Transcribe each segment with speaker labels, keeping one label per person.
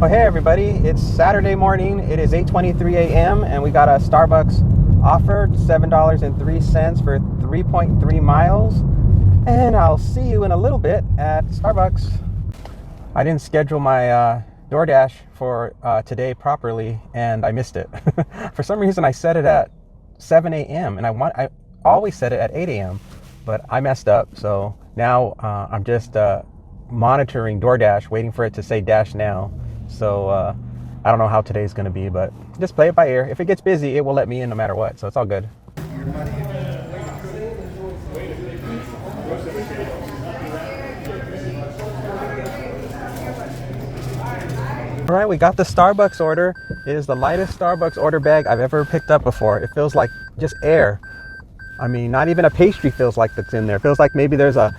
Speaker 1: Well, hey everybody, it's Saturday morning. It is 8:23 a.m. and we got a Starbucks offer, $7.03 for 3.3 miles. And I'll see you in a little bit at Starbucks. I didn't schedule my DoorDash for today properly, and I missed it. For some reason, I set it at 7 a.m. and I always set it at 8 a.m. But I messed up, so now I'm just monitoring DoorDash, waiting for it to say dash now. So I don't know how today's going to be, but just play it by ear. If it gets busy, it will let me in no matter what, so it's all good. All right, we got the Starbucks order. It is the lightest Starbucks order bag I've ever picked up before. It feels like just air. I mean, not even a pastry feels like that's in there. It feels like maybe there's a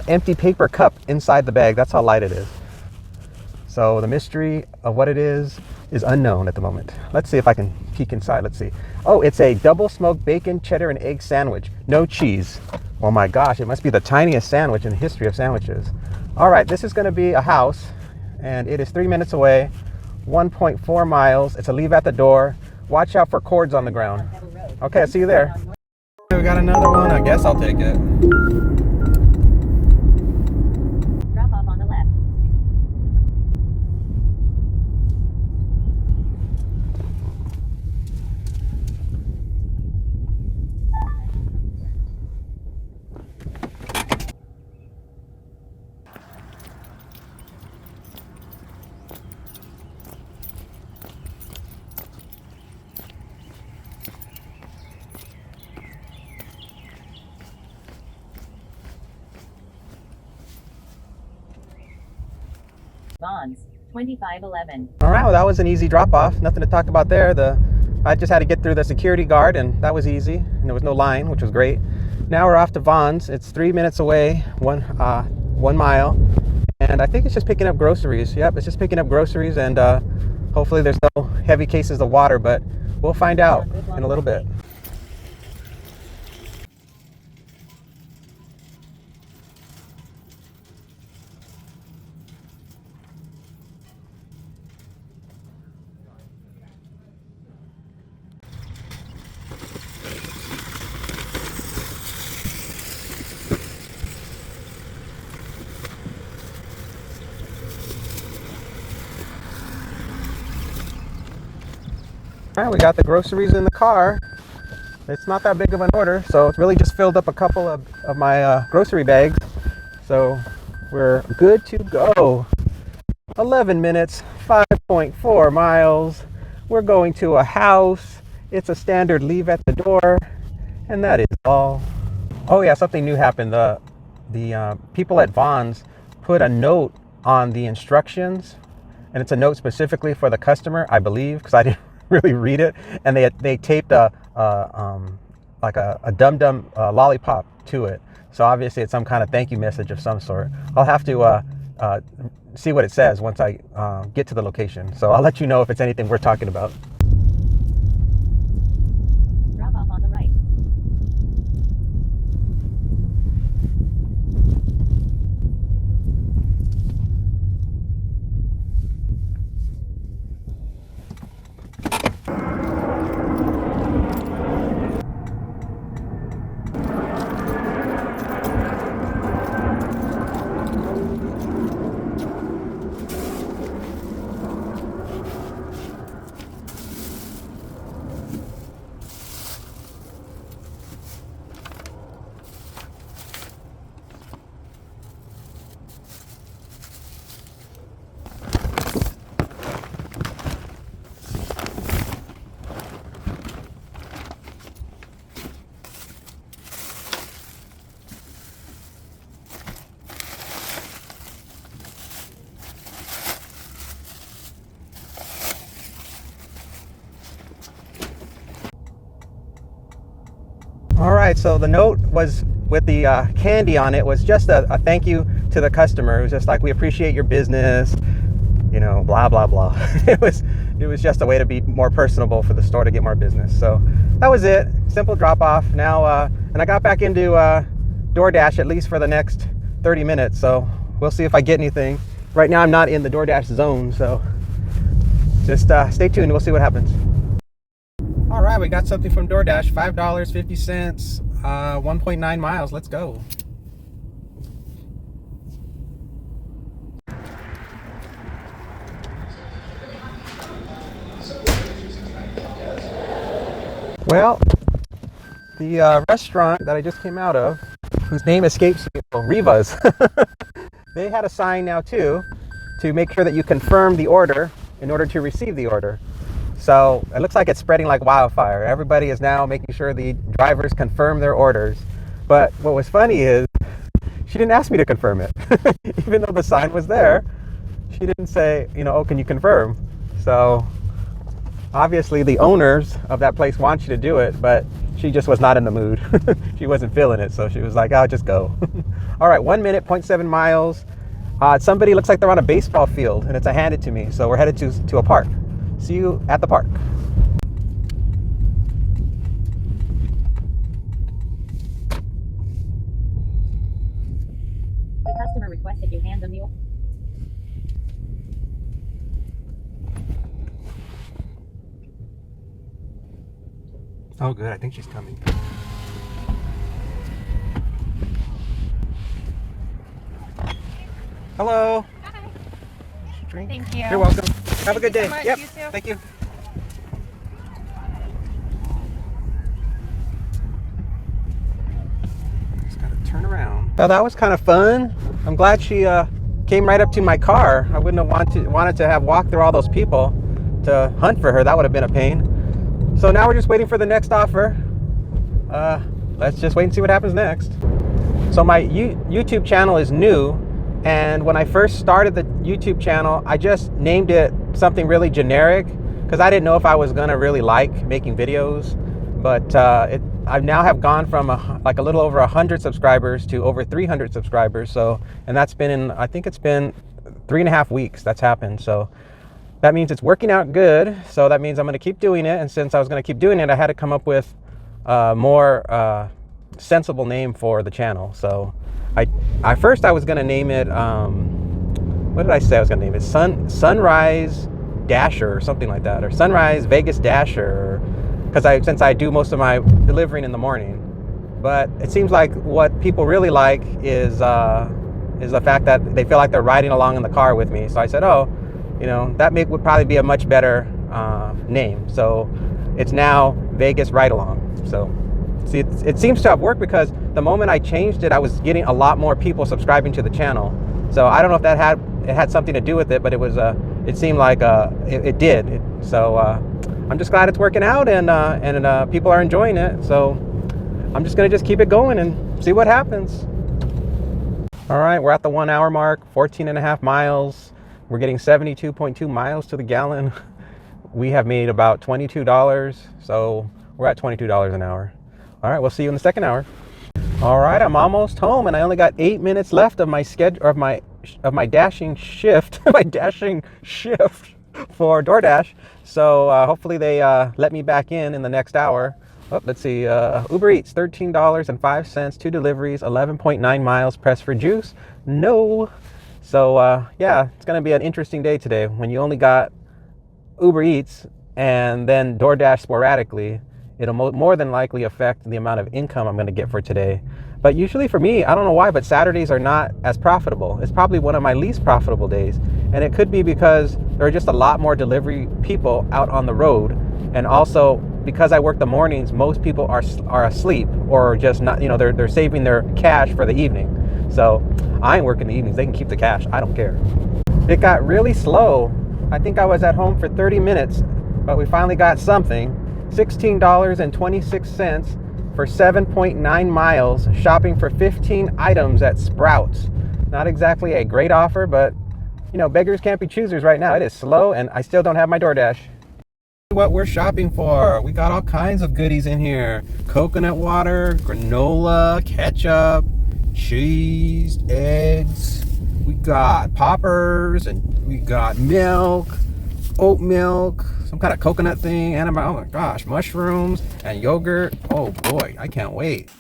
Speaker 1: empty paper cup inside the bag. That's how light it is. So the mystery of what it is unknown at the moment. Let's see if I can peek inside. Let's see. Oh, it's a double smoked bacon, cheddar, and egg sandwich. No cheese. Oh my gosh, it must be the tiniest sandwich in the history of sandwiches. All right, this is going to be a house, and it is 3 minutes away, 1.4 miles. It's a leave at the door. Watch out for cords on the ground. Okay, I'll see you there. We got another one. I guess I'll take it.
Speaker 2: Drop off on the left. Bonds, 2511.
Speaker 1: All right, well, that was an easy drop off. Nothing to talk about there. I just had to get through the security guard, and that was easy. And there was no line, which was great. Now we're off to Vons. It's 3 minutes away, 1 mile. And I think it's just picking up groceries. Yep, it's just picking up groceries, and hopefully there's no heavy cases of water, but we'll find out in a little bit. All right, we got the groceries in the car. It's not that big of an order, so it's really just filled up a couple of my grocery bags. So we're good to go. 11 minutes, 5.4 miles. We're going to a house. It's a standard leave at the door, and that is all. Oh yeah, something new happened. The people at Vons put a note on the instructions, and it's a note specifically for the customer, I believe, because I didn't really read it, and they taped a Dum Dum lollipop to it. So obviously it's some kind of thank you message of some sort. I'll have to see what it says once I get to the location. So I'll let you know if it's anything we're talking about.
Speaker 2: Drop off on the right.
Speaker 1: All right, so the note was with the candy on it was just a thank you to the customer. It was just like, we appreciate your business, you know, blah, blah, blah. It was just a way to be more personable for the store to get more business. So that was it. Simple drop off. Now, and I got back into DoorDash at least for the next 30 minutes. So we'll see if I get anything. Right now I'm not in the DoorDash zone, so just stay tuned. We'll see what happens. All right, we got something from DoorDash. $5.50, 1.9 miles. Let's go. Well, the restaurant that I just came out of, whose name escapes me, Riva's, they had a sign now too to make sure that you confirm the order in order to receive the order. So it looks like it's spreading like wildfire. Everybody is now making sure the drivers confirm their orders. But what was funny is she didn't ask me to confirm it. Even though the sign was there, she didn't say, oh, can you confirm? So obviously the owners of that place want you to do it, but she just was not in the mood. She wasn't feeling it, so she was like, I'll just go. All right, 1 minute, 0.7 miles. Somebody looks like they're on a baseball field, and it's a hand it to me. So we're headed to a park. See you at the park.
Speaker 2: The customer requested you hand them the order.
Speaker 1: Oh, good. I think she's coming. Hello.
Speaker 3: Hi.
Speaker 1: Drink.
Speaker 3: Thank you.
Speaker 1: You're welcome. Have a good day.
Speaker 3: so much.
Speaker 1: Yep.
Speaker 3: You too.
Speaker 1: Thank you. Just gotta turn around. Well, that was kind of fun. I'm glad she came right up to my car. I wouldn't have wanted to have walked through all those people to hunt for her. That would have been a pain. So now we're just waiting for the next offer. Let's just wait and see what happens next. So my YouTube channel is new, and when I first started the YouTube channel, I just named it something really generic because I didn't know if I was gonna really like making videos. But I now have gone from a little over 100 subscribers to over 300 subscribers. So, and that's been I think it's been 3.5 weeks that's happened. So that means it's working out good. So that means I'm going to keep doing it. And since I was going to keep doing it, I had to come up with a more sensible name for the channel. So I first was going to name it, what did I say I was going to name it? Sunrise Dasher or something like that. Or Sunrise Vegas Dasher. Because since I do most of my delivering in the morning. But it seems like what people really like is the fact that they feel like they're riding along in the car with me. So I said, that would probably be a much better name. So it's now Vegas Ride Along. So see, it seems to have worked because the moment I changed it, I was getting a lot more people subscribing to the channel. So I don't know if that had something to do with it, but it seemed like it did. So I'm just glad it's working out and people are enjoying it. So I'm just gonna keep it going and see what happens. All right, we're at the 1 hour mark, 14.5 miles. We're getting 72.2 miles to the gallon. We have made about $22, so we're at $22 an hour. All right, we'll see you in the second hour. All right, I'm almost home, and I only got 8 minutes left of my schedule of my dashing shift, my dashing shift for DoorDash. So hopefully they let me back in the next hour. Oh, let's see, Uber Eats, $13.05, 2 deliveries, 11.9 miles, press for juice. No. So yeah, it's gonna be an interesting day today. When you only got Uber Eats and then DoorDash sporadically, it'll more than likely affect the amount of income I'm gonna get for today. But usually for me, I don't know why, but Saturdays are not as profitable. It's probably one of my least profitable days. And it could be because there are just a lot more delivery people out on the road. And also because I work the mornings, most people are asleep or just not, they're saving their cash for the evening. So I ain't working the evenings. They can keep the cash. I don't care. It got really slow. I think I was at home for 30 minutes, but we finally got something. $16.26 for 7.9 miles, shopping for 15 items at Sprouts. Not exactly a great offer, but beggars can't be choosers right now. It is slow and I still don't have my DoorDash. What we're shopping for. We got all kinds of goodies in here. Coconut water, granola, ketchup, cheese, eggs. We got poppers and we got milk, oat milk, some kind of coconut thing, and oh my gosh, mushrooms and yogurt. Oh boy, I can't wait.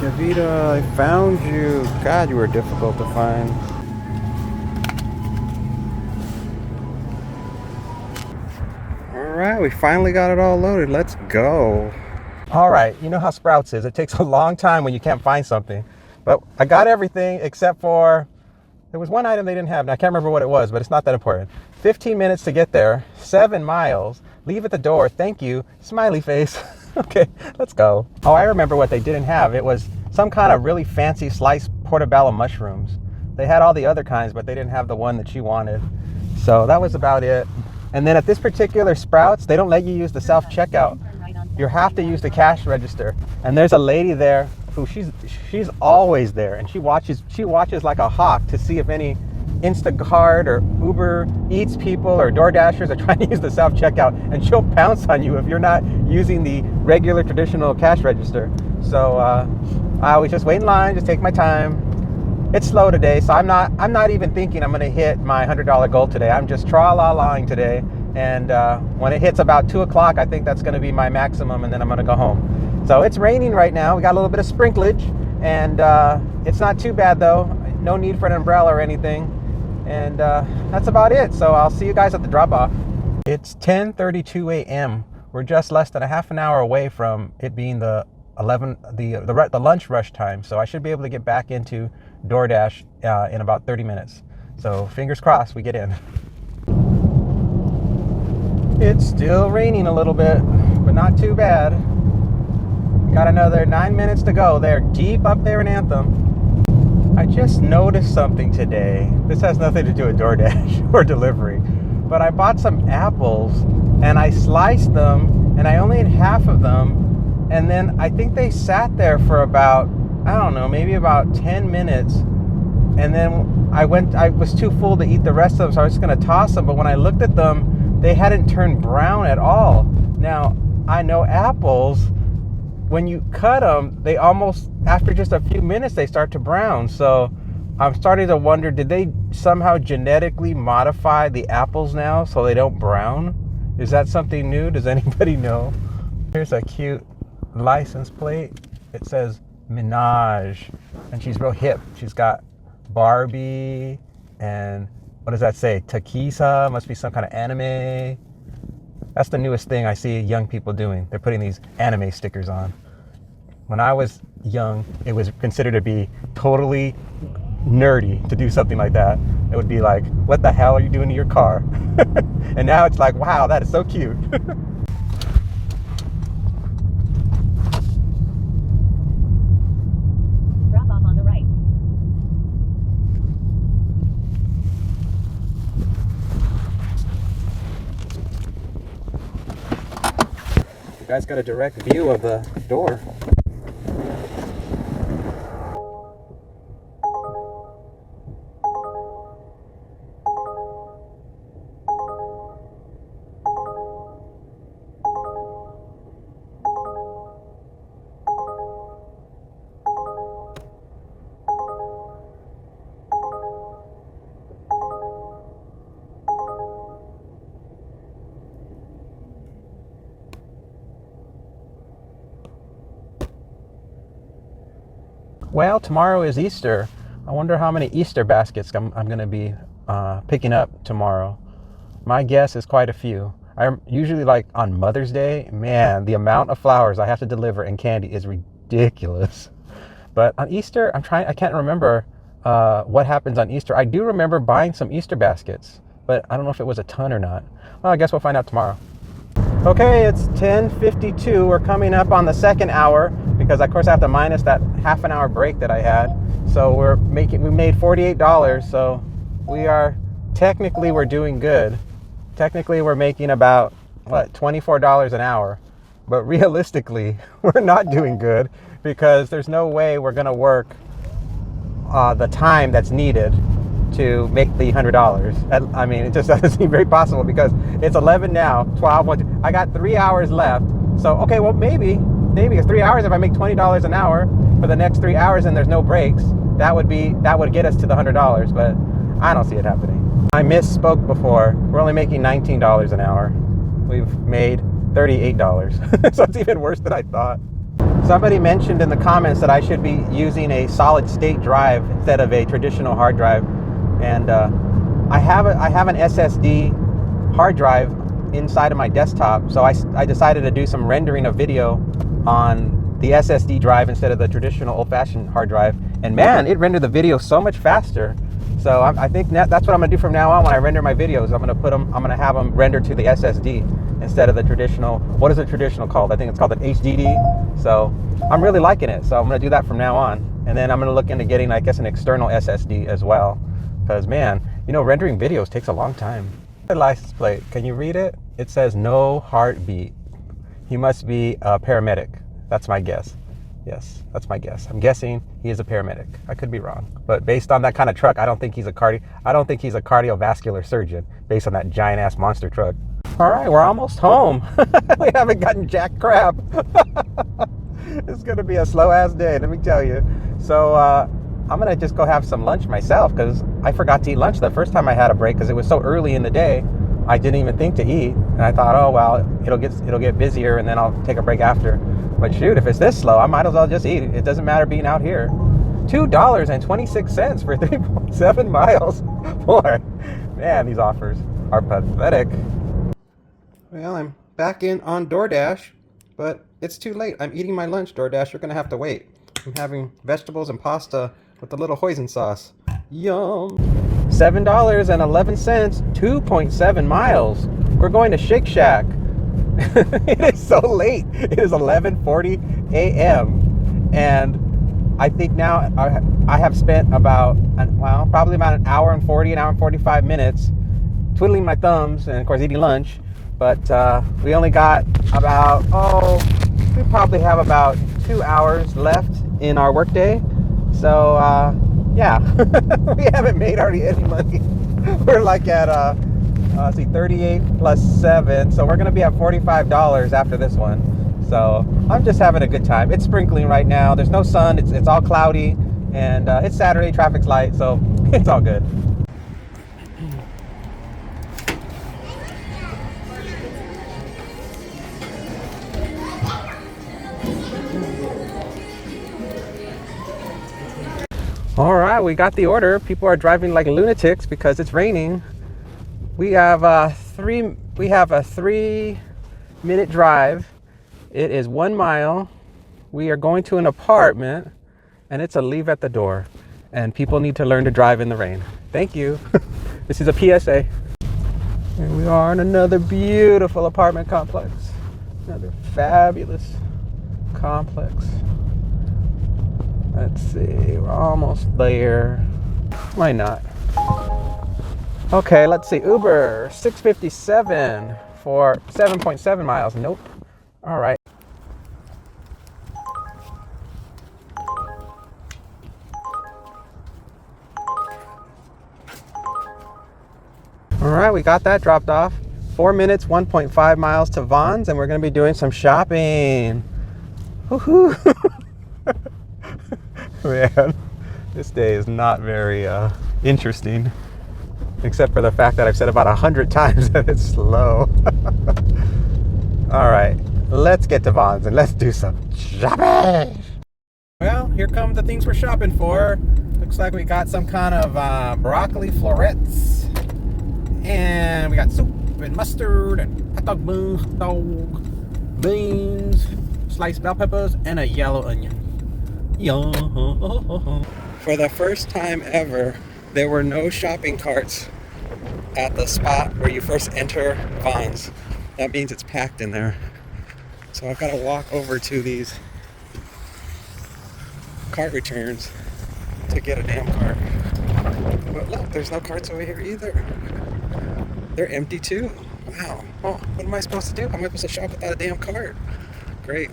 Speaker 1: Shavita, I found you. God, you were difficult to find. All right, we finally got it all loaded. Let's go. All right, you know how Sprouts is. It takes a long time when you can't find something. But I got everything except for, there was one item they didn't have, and I can't remember what it was, but it's not that important. 15 minutes to get there, 7 miles, leave at the door, thank you, smiley face. Okay, let's go. Oh, I remember what they didn't have. It was some kind of really fancy sliced portobello mushrooms. They had all the other kinds, but they didn't have the one that she wanted. So that was about it. And then at this particular Sprouts, they don't let you use the self-checkout. You have to use the cash register. And there's a lady there who she's always there, and she watches like a hawk to see if any Instacart or UberEats people or DoorDashers are trying to use the self-checkout, and she'll pounce on you if you're not using the regular traditional cash register. So I always just wait in line, just take my time. It's slow today, so I'm not even thinking I'm gonna hit my $100 goal today. I'm just tra-la-laing today, and when it hits about 2 o'clock, I think that's gonna be my maximum, and then I'm gonna go home. So it's raining right now. We got a little bit of sprinklage, and it's not too bad though. No need for an umbrella or anything. And that's about it. So I'll see you guys at the drop-off. It's 10:32 a.m. We're just less than a half an hour away from it being the lunch rush time. So I should be able to get back into DoorDash in about 30 minutes. So fingers crossed we get in. It's still raining a little bit, but not too bad. Got another 9 minutes to go. They're deep up there in Anthem. I just noticed something today. This has nothing to do with DoorDash or delivery, but I bought some apples and I sliced them, and I only ate half of them, and then I think they sat there for about, I don't know, maybe about 10 minutes, and then I was too full to eat the rest of them, so I was just gonna toss them. But when I looked at them, they hadn't turned brown at all. Now, I know apples, when you cut them, they almost, after just a few minutes, they start to brown. So I'm starting to wonder, did they somehow genetically modify the apples now so they don't brown? Is that something new? Does anybody know? Here's a cute license plate. It says Minaj, and she's real hip. She's got Barbie, and what does that say? Takisa, must be some kind of anime. That's the newest thing I see young people doing. They're putting these anime stickers on. When I was young, it was considered to be totally nerdy to do something like that. It would be like, what the hell are you doing to your car? And now it's like, wow, that is so cute.
Speaker 2: Drop off on the right.
Speaker 1: You guys got a direct view of the door. Well, tomorrow is Easter. I wonder how many Easter baskets I'm going to be picking up tomorrow. My guess is quite a few. I usually, like on Mother's Day, man, the amount of flowers I have to deliver and candy is ridiculous. But on Easter, I can't remember what happens on Easter. I do remember buying some Easter baskets, but I don't know if it was a ton or not. Well, I guess we'll find out tomorrow. Okay, it's 10:52. We're coming up on the second hour because, of course, I have to minus that half an hour break that I had. So we made $48. So we're doing good. Technically, we're making about, $24 an hour. But realistically, we're not doing good because there's no way we're going to work the time that's needed to make the $100. I mean, it just doesn't seem very possible because it's 11 now, 12, 1, 2. I got 3 hours left. So, okay, well, maybe it's 3 hours. If I make $20 an hour for the next 3 hours and there's no breaks, that would get us to the $100, but I don't see it happening. I misspoke before. We're only making $19 an hour. We've made $38. So it's even worse than I thought. Somebody mentioned in the comments that I should be using a solid state drive instead of a traditional hard drive, and I have an SSD hard drive inside of my desktop, so I decided to do some rendering of video on the SSD drive instead of the traditional old-fashioned hard drive, and man, it rendered the video so much faster. So I think that's what I'm gonna do from now on. When I render my videos, I'm gonna have them rendered to the SSD instead of the traditional. What is the traditional called? I think it's called an HDD. So I'm really liking it. So I'm gonna do that from now on, and then I'm gonna look into getting, I guess, an external SSD as well, because man, you know, rendering videos takes a long time. The license plate, can you read it? It says no heartbeat. He must be a paramedic. That's my guess. Yes, that's my guess. I'm guessing he is a paramedic. I could be wrong, but based on that kind of truck, I don't think he's a cardiovascular surgeon based on that giant ass monster truck. All right, we're almost home. We haven't gotten jack crap. It's gonna be a slow ass day, let me tell you. So I'm gonna just go have some lunch myself, because I forgot to eat lunch the first time I had a break because it was so early in the day. I didn't even think to eat, and I thought, oh well, it'll get busier, and then I'll take a break after. But shoot, if it's this slow, I might as well just eat. It doesn't matter being out here. $2.26 for 3.7 miles. Boy, man, these offers are pathetic. Well, I'm back in on DoorDash, but it's too late. I'm eating my lunch, DoorDash. You're gonna have to wait. I'm having vegetables and pasta with a little hoisin sauce. Yum. $7.11, 2.7 miles. We're going to Shake Shack. It is so late. It is 11:40 a.m. and I think now I have spent probably about an hour and 45 minutes twiddling my thumbs and of course eating lunch. But we only got we probably have about 2 hours left in our workday. So yeah, we haven't made hardly any money. We're like at 38 plus 7, so we're gonna be at $45 after this one. So I'm just having a good time. It's sprinkling right now. There's no sun. It's all cloudy, and it's Saturday. Traffic's light, so it's all good. All right, we got the order. People are driving like lunatics because it's raining. We have a 3-minute drive. It is 1 mile. We are going to an apartment, and it's a leave at the door. And people need to learn to drive in the rain. Thank you. This is a PSA. Here we are in another beautiful apartment complex. Another fabulous complex. Let's see, we're almost there. Why not? Okay, let's see. Uber, $6.57 for 7.7 miles. Nope. All right. All right, we got that dropped off. 4 minutes, 1.5 miles to Vaughn's, and we're going to be doing some shopping. Woohoo! Man, this day is not very interesting. Except for the fact that I've said about 100 times that it's slow. All right, let's get to Vaughn's and let's do some shopping. Well, here come the things we're shopping for. Looks like we got some kind of broccoli florets. And we got soup and mustard and hot dog beans, sliced bell peppers, and a yellow onion. Yum. For the first time ever, there were no shopping carts at the spot where you first enter Vaughn's. That means it's packed in there. So I've got to walk over to these cart returns to get a damn cart. But look, there's no carts over here either. They're empty too. Wow. Oh, what am I supposed to do? How am I supposed to shop without a damn cart? Great.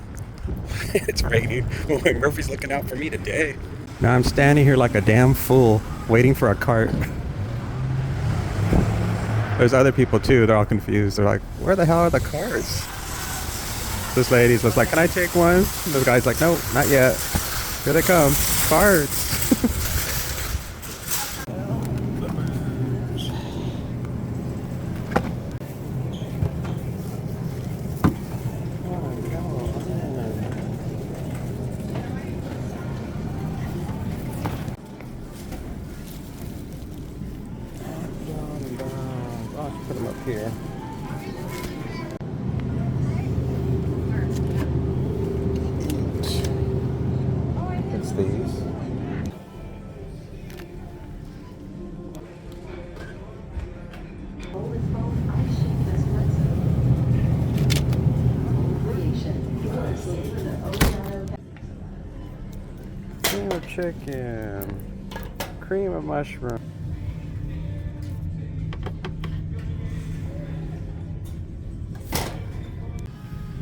Speaker 1: It's raining. Boy, Murphy's looking out for me today. Now I'm standing here like a damn fool waiting for a cart. There's other people too. They're all confused. They're like, where the hell are the carts? This lady's just like, can I take one? And the guy's like, no, not yet. Here they come. Carts. here. It's these. Cream of chicken, cream of mushroom.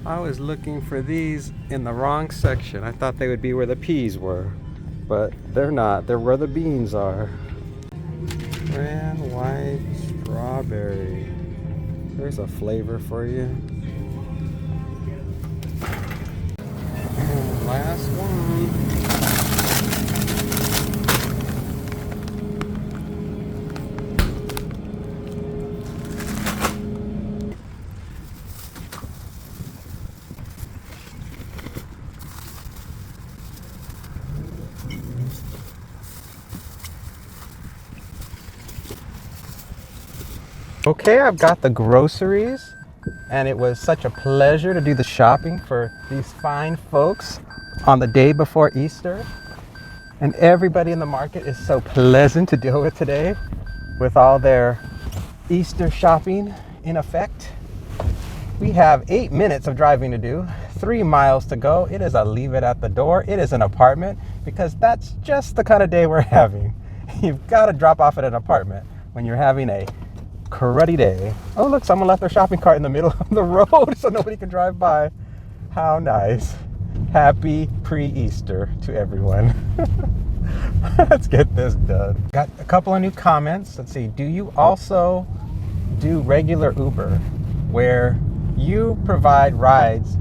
Speaker 1: I was looking for these in the wrong section. I thought they would be where the peas were, but they're not. They're where the beans are. Grand white strawberry. There's a flavor for you. And last one. Okay, I've got the groceries, and it was such a pleasure to do the shopping for these fine folks on the day before Easter. And everybody in the market is so pleasant to deal with today with all their Easter shopping in effect. We have 8 minutes of driving to do, 3 miles to go. It is a leave it at the door. It is an apartment, because that's just the kind of day we're having. You've got to drop off at an apartment when you're having a cruddy day. Oh, look, someone left their shopping cart in the middle of the road so nobody can drive by. How nice. Happy pre-Easter to everyone. Let's get this done. Got a couple of new comments. Let's see. Do you also do regular Uber, where you provide rides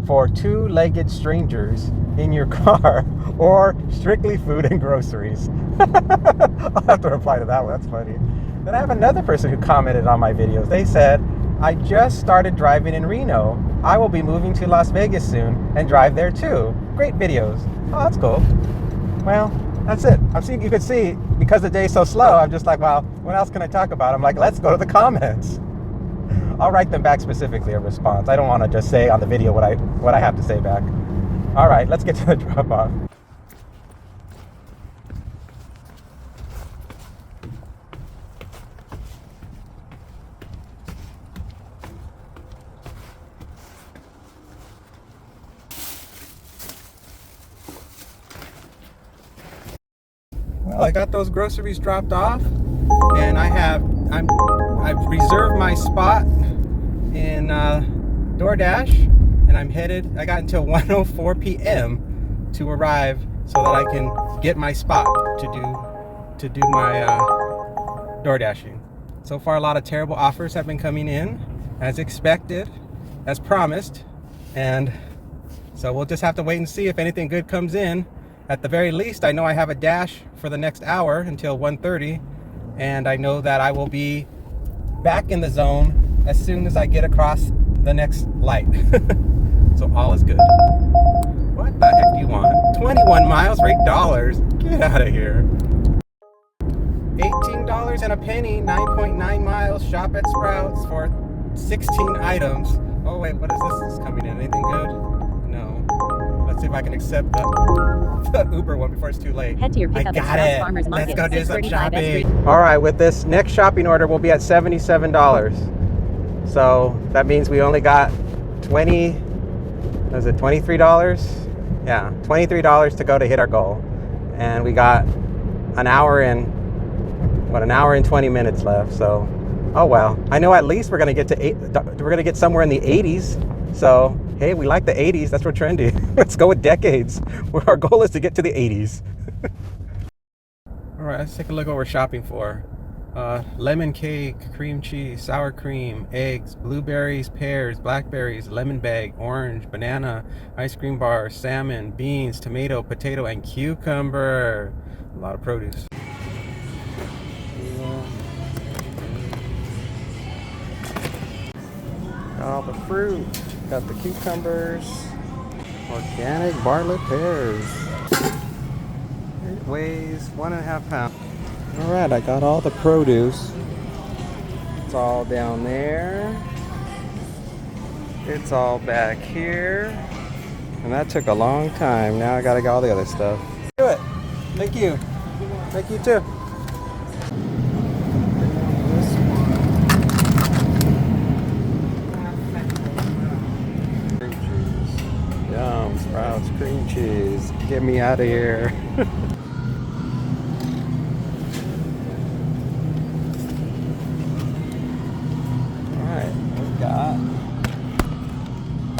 Speaker 1: for two-legged strangers in your car, or strictly food and groceries? I'll have to reply to that one. That's funny. Then I have another person who commented on my videos. They said, I just started driving in Reno. I will be moving to Las Vegas soon and drive there too. Great videos. Oh, that's cool. Well, that's it. You can see, because the day's so slow, I'm just like, well, what else can I talk about? I'm like, let's go to the comments. I'll write them back specifically a response. I don't want to just say on the video what I have to say back. All right, let's get to the drop off. Well, I got those groceries dropped off, and I've reserved my spot in DoorDash, and I'm headed. I got until 1:04 p.m. to arrive so that I can get my spot to do my DoorDashing. So far, a lot of terrible offers have been coming in, as expected, as promised, and so we'll just have to wait and see if anything good comes in. At the very least, I know I have a dash for the next hour until 1:30, and I know that I will be back in the zone as soon as I get across the next light. So all is good. What the heck do you want? 21 miles for $8? Get out of here. $18 and a penny, 9.9 miles. Shop at Sprouts for 16 items. Oh wait, what is this? Is coming in? Anything good? No. Let's see if I can accept the Uber one before it's too late.
Speaker 2: Head to your pickup
Speaker 1: I got
Speaker 2: at Sprouts
Speaker 1: it.
Speaker 2: Farmers Market.
Speaker 1: Let's go do some
Speaker 2: 635
Speaker 1: shopping. All right, with this next shopping order, we'll be at $77. So that means we only got $23? Yeah, $23 to go to hit our goal. And we got an hour and 20 minutes left. So, oh well. I know at least we're gonna get somewhere in the 80s. So, hey, we like the 80s. That's what's trendy. Let's go with decades. Our goal is to get to the 80s. All right, let's take a look at what we're shopping for. Lemon cake, cream cheese, sour cream, eggs, blueberries, pears, blackberries, lemon bag, orange, banana, ice cream bar, salmon, beans, tomato, potato, and cucumber. A lot of produce. Got all the fruit. Got the cucumbers. Organic Bartlett pears. It weighs 1.5 pounds. Alright, I got all the produce. It's all down there. It's all back here. And that took a long time. Now I gotta get all the other stuff. Do it. Thank you. Thank you too. Cream cheese. Yum, Sprouts cream cheese. Get me out of here. Alright,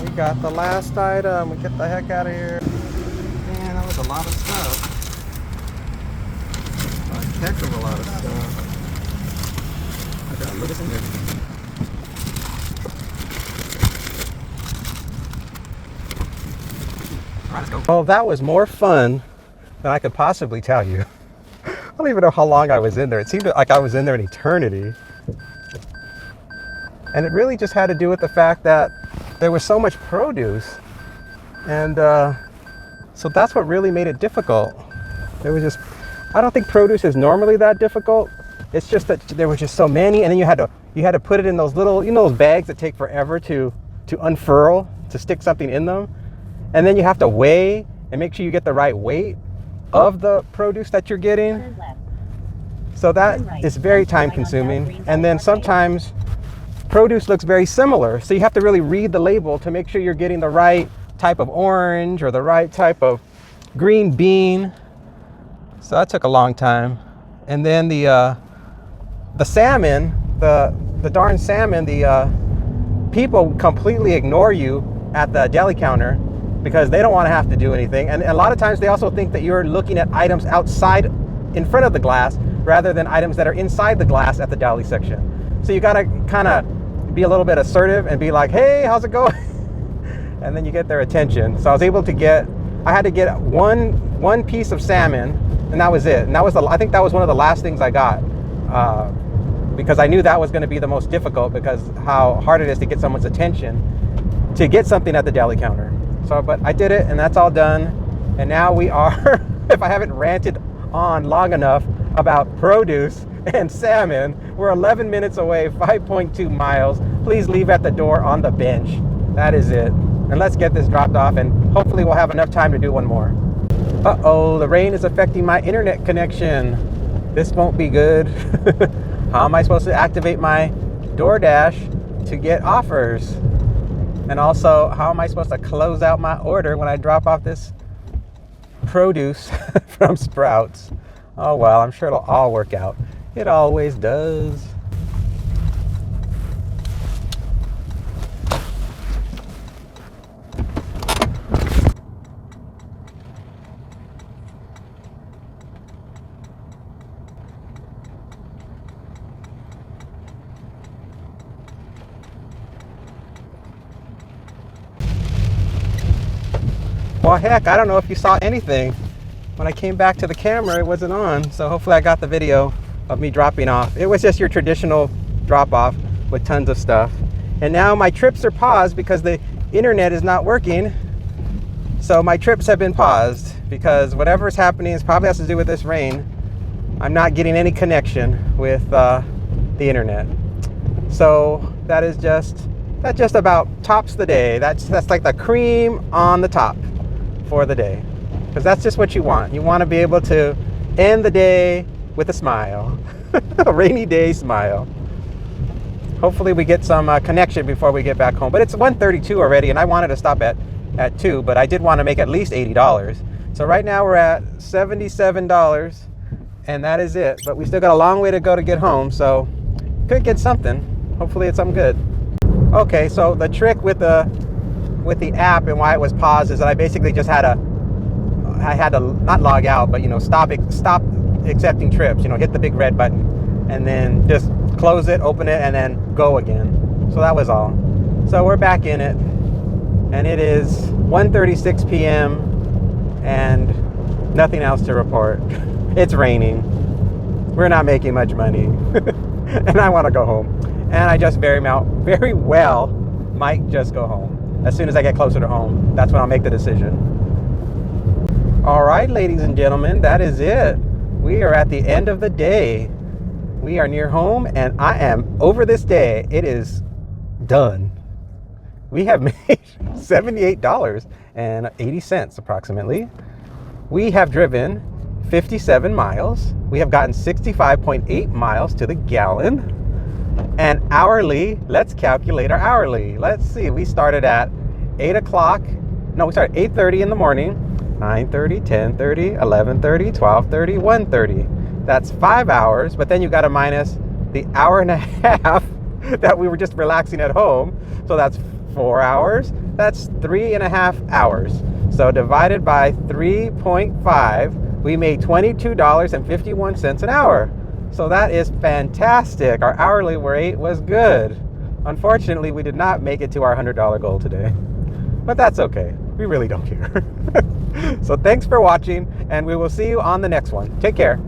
Speaker 1: we got the last item. We get the heck out of here. Man, that was a lot of stuff. A heck of a lot of stuff. Okay, look at this. All right, let's go. Oh, that was more fun than I could possibly tell you. I don't even know how long I was in there. It seemed like I was in there an eternity. And it really just had to do with the fact that there was so much produce. And so that's what really made it difficult. There was just, I don't think produce is normally that difficult. It's just that there was just so many, and then you had to put it in those little, you know, those bags that take forever to unfurl, to stick something in them. And then you have to weigh and make sure you get the right weight of the produce that you're getting. So that is very time consuming. And then sometimes produce looks very similar. So you have to really read the label to make sure you're getting the right type of orange or the right type of green bean. So that took a long time. And then the salmon, the darn salmon, the people completely ignore you at the deli counter because they don't want to have to do anything. And a lot of times they also think that you're looking at items outside in front of the glass rather than items that are inside the glass at the deli section. So you gotta kind of be a little bit assertive and be like, hey, how's it going? And then you get their attention. So I was able to I had to get one piece of salmon, and that was it. And that was I think that was one of the last things I got, because I knew that was going to be the most difficult, because how hard it is to get someone's attention to get something at the deli counter. So, but I did it, and that's all done. And now we are, if I haven't ranted on long enough about produce and salmon, we're 11 minutes away, 5.2 miles. Please leave at the door on the bench. That is it. And let's get this dropped off, and hopefully we'll have enough time to do one more. Uh-oh, the rain is affecting my internet connection. This won't be good. How am I supposed to activate my DoorDash to get offers? And also, how am I supposed to close out my order when I drop off this produce from Sprouts? Oh well, I'm sure it'll all work out. It always does. Well, heck, I don't know if you saw anything. When I came back to the camera, it wasn't on. So hopefully I got the video of me dropping off. It was just your traditional drop off with tons of stuff. And now my trips are paused because the internet is not working. So my trips have been paused because whatever is happening is probably has to do with this rain. I'm not getting any connection with the internet. So that just about tops the day. That's like the cream on the top for the day, because that's just what you want. You want to be able to end the day with a smile. A rainy day smile. Hopefully we get some connection before we get back home. But it's 1:32 already, and I wanted to stop at 2, but I did want to make at least $80. So right now we're at $77, and that is it. But we still got a long way to go to get home, so could get something. Hopefully it's something good. Okay, so the trick with the app and why it was paused is that I basically just I had to not log out, but stop accepting trips. Hit the big red button and then just close it, open it, and then go again. So that was all. So we're back in it, and it is 1:36 p.m. and nothing else to report. It's raining. We're not making much money, and I want to go home. And I just very well might just go home. As soon as I get closer to home, that's when I'll make the decision. All right, ladies and gentlemen, that is it. We are at the end of the day. We are near home, and I am over this day. It is done. We have made $78.80 approximately. We have driven 57 miles. We have gotten 65.8 miles to the gallon. And hourly, let's calculate our hourly. Let's see, we started at 8 o'clock. No, we started at 8:30 in the morning, 9:30, 10:30, 11:30, 12:30, 1:30. That's 5 hours, but then you got to minus the hour and a half that we were just relaxing at home. So that's 4 hours. That's 3.5 hours. So divided by 3.5, we made $22.51 an hour. So that is fantastic. Our hourly rate was good. Unfortunately, we did not make it to our $100 goal today, but that's okay. We really don't care. So thanks for watching, and we will see you on the next one. Take care.